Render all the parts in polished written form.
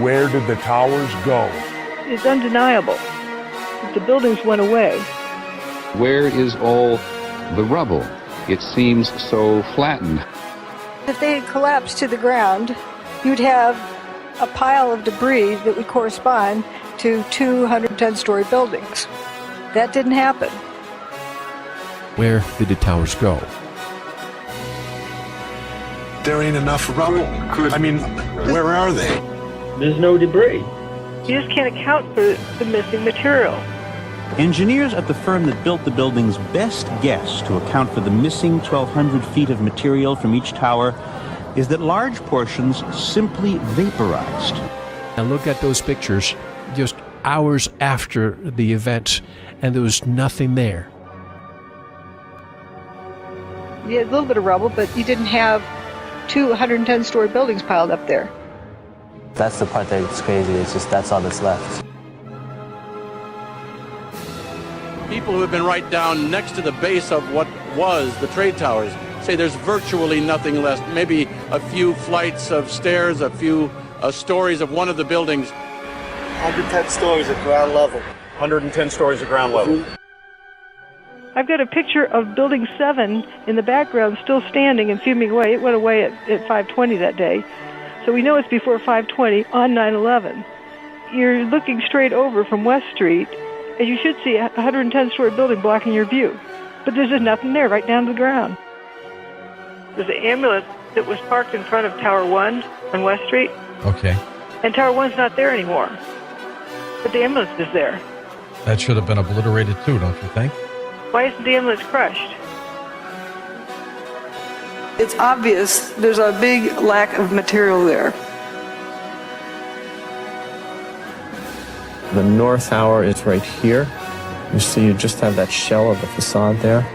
Where did the towers go? It's undeniable that the buildings went away. Where is all the rubble? It seems so flattened. If they had collapsed to the ground, you'd have a pile of debris that would correspond to 210-story buildings. That didn't happen. Where did the towers go? There ain't enough rubble. I mean, where are they? There's no debris. You just can't account for the missing material. Engineers at the firm that built the building's best guess to account for the missing 1,200 feet of material from each tower is that large portions simply vaporized. And look at those pictures just hours after the event, and there was nothing there. You had a little bit of rubble, but you didn't have 210-story buildings piled up there. That's the part that's crazy. It's just that's all that's left. People who have been right down next to the base of what was the trade towers say there's virtually nothing left. Maybe a few flights of stairs, a few stories of one of the buildings. 110 stories at ground level. 110 stories at ground level. I've got a picture of Building 7 in the background still standing and fuming away. It went away at 5:20 that day. So we know it's before 5:20 on 9/11. You're looking straight over from West Street, and you should see a 110-story building blocking your view. But there's just nothing there, right down to the ground. There's an ambulance that was parked in front of Tower 1 on West Street. Okay. And Tower 1's not there anymore. But the ambulance is there. That should have been obliterated too, don't you think? Why isn't the ambulance crushed? It's obvious there's a big lack of material there. The north tower is right here. You see, you just have that shell of the facade there.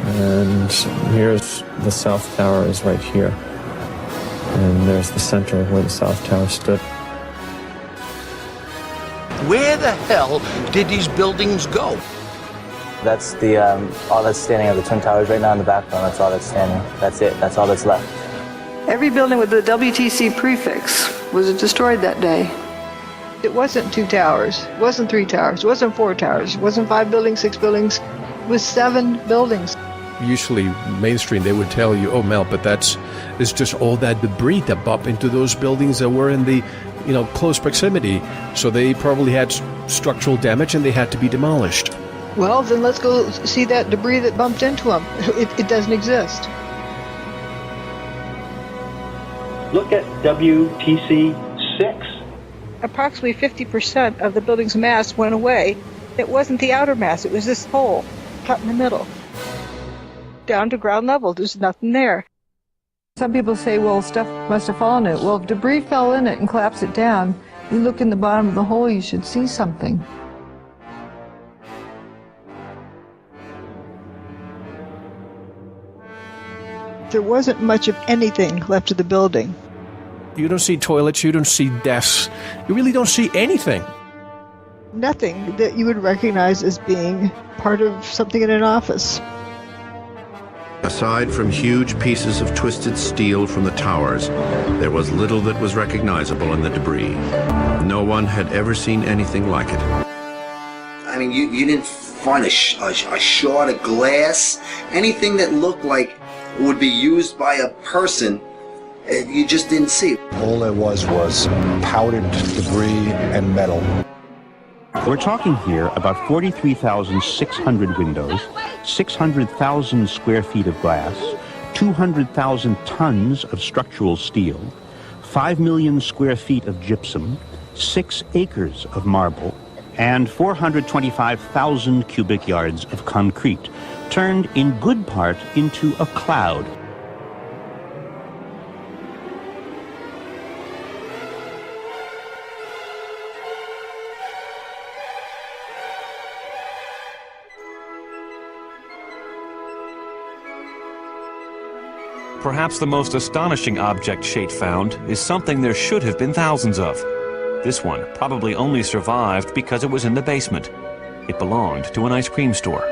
And here's the south tower is right here. And there's the center of where the south tower stood. Where the hell did these buildings go? That's the all that's standing of the Twin Towers right now in the background. That's all that's standing. That's it. That's all that's left. Every building with the WTC prefix was destroyed that day. It wasn't 2 towers. It wasn't 3 towers. It wasn't 4 towers. It wasn't 5 buildings, 6 buildings. It was 7 buildings. Usually mainstream, they would tell you, oh, Mel, but it's just all that debris that bumped into those buildings that were in the, close proximity. So they probably had structural damage and they had to be demolished. Well, then let's go see that debris that bumped into them. It doesn't exist. Look at WTC 6. Approximately 50% of the building's mass went away. It wasn't the outer mass. It was this hole cut in the middle. Down to ground level. There's nothing there. Some people say, well, stuff must have fallen in it. Well, if debris fell in it and collapsed it down, you look in the bottom of the hole, you should see something. There wasn't much of anything left of the building. You don't see toilets, you don't see desks, you really don't see anything. Nothing that you would recognize as being part of something in an office. Aside from huge pieces of twisted steel from the towers, there was little that was recognizable in the debris. No one had ever seen anything like it. I mean, you didn't find a shard of glass, anything that looked like would be used by a person. You just didn't see. All there was powdered debris and metal. We're talking here about 43,600 windows, 600,000 square feet of glass, 200,000 tons of structural steel, 5 million square feet of gypsum, 6 acres of marble, and 425,000 cubic yards of concrete, turned in good part into a cloud. Perhaps the most astonishing object Schaidt found is something there should have been thousands of. This one probably only survived because it was in the basement. It belonged to an ice cream store.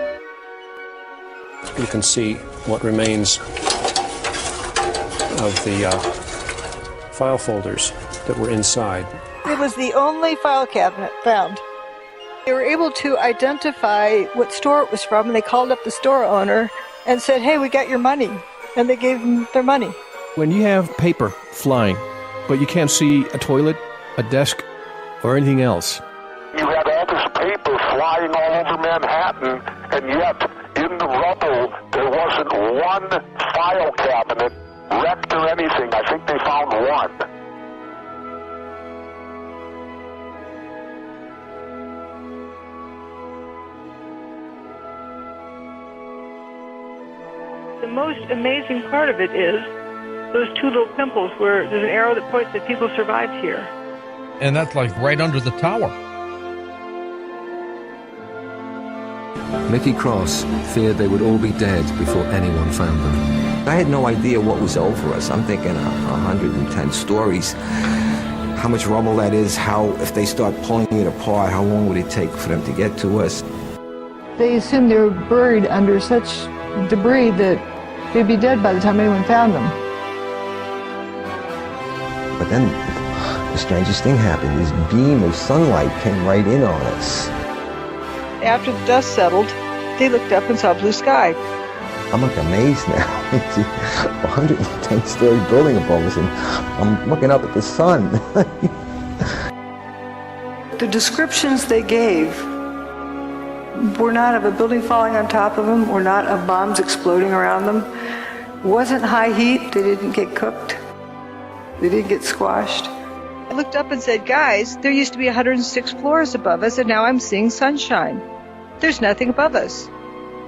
you can see what remains of the file folders that were inside. It was the only file cabinet found. They were able to identify what store it was from, and they called up the store owner and said, "Hey, we got your money." And they gave them their money. When you have paper flying, but you can't see a toilet, a desk, or anything else. You had all this paper flying all over Manhattan, and yet in the rubble there wasn't one file cabinet wrecked or anything. I think they found one. The most amazing part of it is those two little pimples where there's an arrow that points that people survived here. And that's like right under the tower. Mickey Cross feared they would all be dead before anyone found them. I had no idea what was over us. I'm thinking 110 stories. How much rubble that is, if they start pulling it apart, how long would it take for them to get to us? They assumed they were buried under such debris that they'd be dead by the time anyone found them. But then the strangest thing happened. This beam of sunlight came right in on us. After the dust settled, they looked up and saw blue sky. I'm like amazed now. It's a 110-story building above us, and I'm looking up at the sun. The descriptions they gave were not of a building falling on top of them, or not of bombs exploding around them. It wasn't high heat. They didn't get cooked. They didn't get squashed. I looked up and said, "Guys, there used to be 106 floors above us, and now I'm seeing sunshine. There's nothing above us.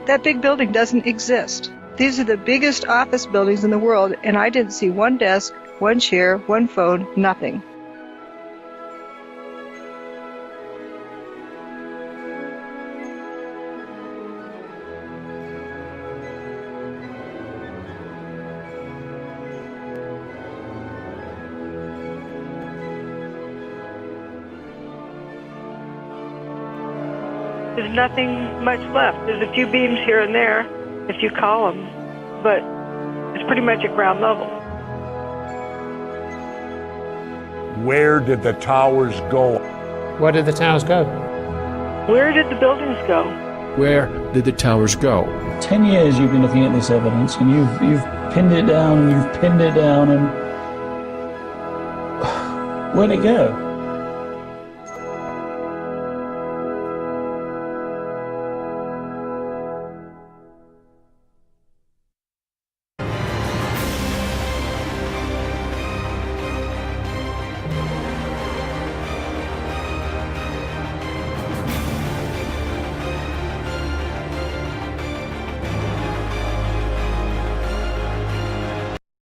That big building doesn't exist. These are the biggest office buildings in the world, and I didn't see one desk, one chair, one phone, nothing." There's nothing much left. There's a few beams here and there, a few columns, but it's pretty much at ground level. Where did the towers go? Where did the towers go? Where did the buildings go? Where did the towers go? 10 years you've been looking at this evidence, and you've pinned it down, and you've pinned it down, and where'd it go?